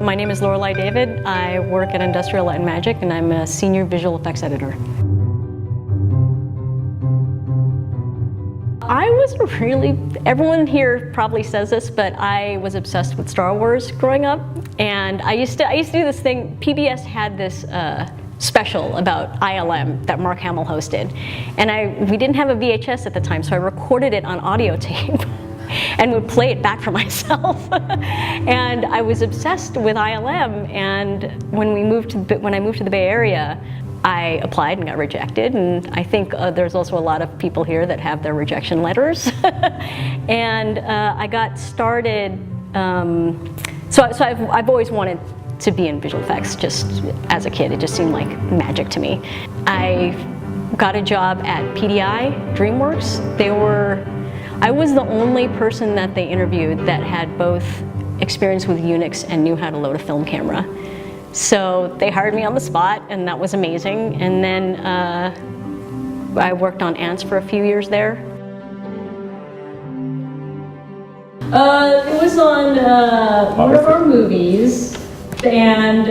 My name is Lorelei David. I work at Industrial Light and Magic, and I'm a senior visual effects editor. I was everyone here probably says this, but I was obsessed with Star Wars growing up. And I used to do this thing. PBS had this special about ILM that Mark Hamill hosted. And we didn't have a VHS at the time, so I recorded it on audio tape and would play it back for myself. And I was obsessed with ILM. And when I moved to the Bay Area, I applied and got rejected, and I think there's also a lot of people here that have their rejection letters. And I got started, so I've always wanted to be in visual effects. Just as a kid, it just seemed like magic to me. I got a job at PDI, DreamWorks. I was the only person that they interviewed that had both experience with Unix and knew how to load a film camera. So they hired me on the spot, and that was amazing. And then I worked on Ants for a few years there. It was on one of our movies, and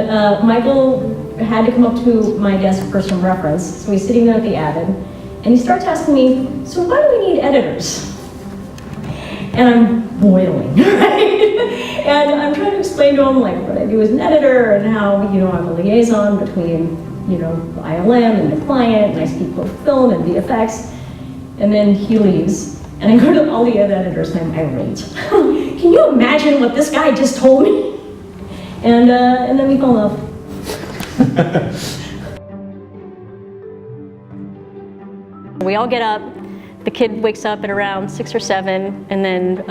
Michael had to come up to my desk for some reference. So he's sitting there at the Avid, and he starts asking me, so why do we need editors? And I'm boiling, right? And I'm trying to explain to him like what I do as an editor and how, I'm a liaison between, ILM and the client, and I speak both film and VFX. And then he leaves, and I go to all the other editors and I'm irate. Can you imagine what this guy just told me? And then we fell in love. We all get up. The kid wakes up at around 6 or 7, and then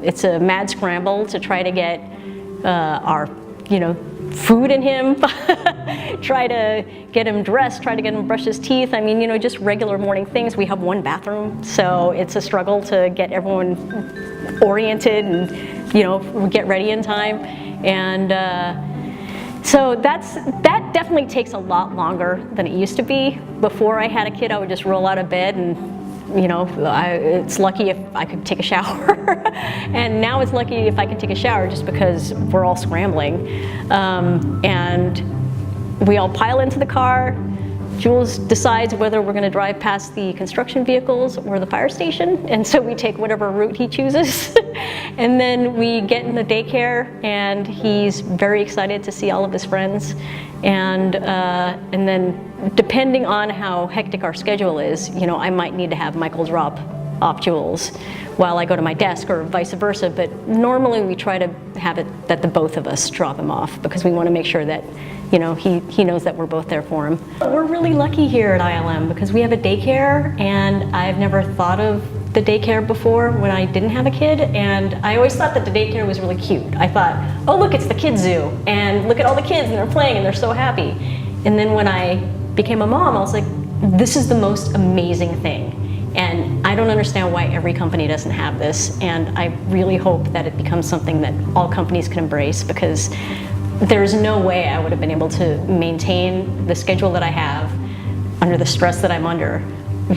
it's a mad scramble to try to get our, food in him, try to get him dressed, try to get him brush his teeth. I mean, just regular morning things. We have one bathroom, so it's a struggle to get everyone oriented and, get ready in time. And so that definitely takes a lot longer than it used to be. Before I had a kid, I would just roll out of bed and it's lucky if I could take a shower. And now it's lucky if I can take a shower just because we're all scrambling. And we all pile into the car. Jules decides whether we're going to drive past the construction vehicles or the fire station. And so we take whatever route he chooses. And then we get in the daycare, and he's very excited to see all of his friends. And then depending on how hectic our schedule is, I might need to have Michael drop off Jules while I go to my desk, or vice versa. But normally we try to have it that the both of us drop him off, because we want to make sure that he knows that we're both there for him. We're really lucky here at ILM because we have a daycare, and I've never thought of the daycare before when I didn't have a kid, and I always thought that the daycare was really cute. I thought, oh look, it's the kids zoo, and look at all the kids, and they're playing, and they're so happy. And then when I became a mom, I was like, this is the most amazing thing. And I don't understand why every company doesn't have this, and I really hope that it becomes something that all companies can embrace, because there's no way I would have been able to maintain the schedule that I have under the stress that I'm under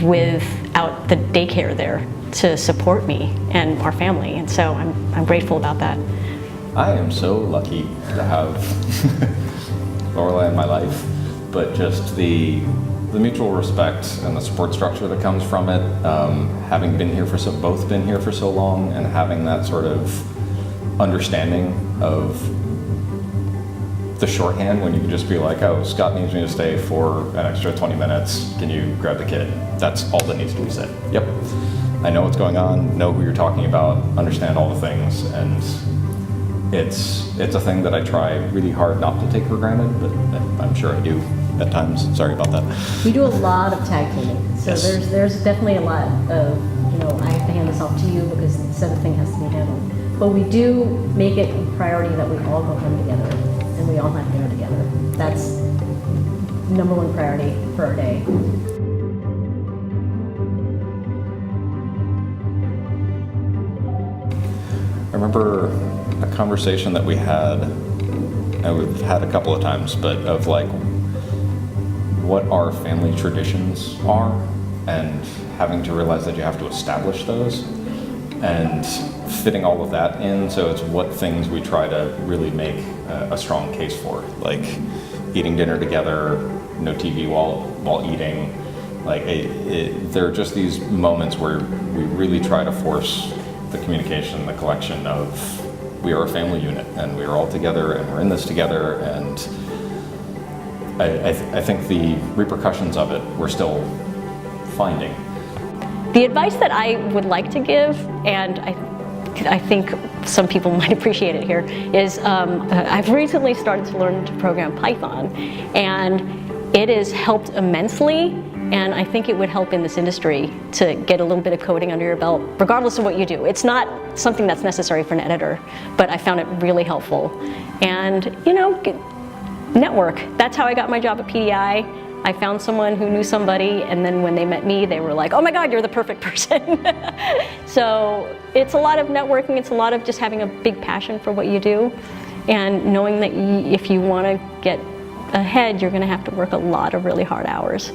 without the daycare there to support me and our family. And so I'm grateful about that. I am so lucky to have Lorelei in my life, but just the mutual respect and the support structure that comes from it, having been here both been here for so long, and having that sort of understanding of the shorthand when you can just be like, oh, Scott needs me to stay for an extra 20 minutes. Can you grab the kid? That's all that needs to be said. Yep. I know what's going on, know who you're talking about, understand all the things, and it's a thing that I try really hard not to take for granted, but I'm sure I do at times. Sorry about that. We do a lot of tag teaming, so yes. There's definitely a lot of, I have to hand this off to you because this other thing has to be handled. But we do make it a priority that we all go home together, and we all have dinner together. That's #1 priority for our day. I remember a conversation that we had, and we've had a couple of times, but of like what our family traditions are, and having to realize that you have to establish those. and fitting all of that in. So it's what things we try to really make a strong case for, like eating dinner together, no TV while eating. Like there are just these moments where we really try to force the communication, the collection of we are a family unit and we are all together and we're in this together. And I think the repercussions of it we're still finding. The advice that I would like to give, and I think some people might appreciate it here, is I've recently started to learn to program Python, and it has helped immensely, and I think it would help in this industry to get a little bit of coding under your belt, regardless of what you do. It's not something that's necessary for an editor, but I found it really helpful. And, you know, network. That's how I got my job at PDI. I found someone who knew somebody, and then when they met me, they were like, oh my God, you're the perfect person. So it's a lot of networking. It's a lot of just having a big passion for what you do, and knowing that if you want to get ahead, you're going to have to work a lot of really hard hours.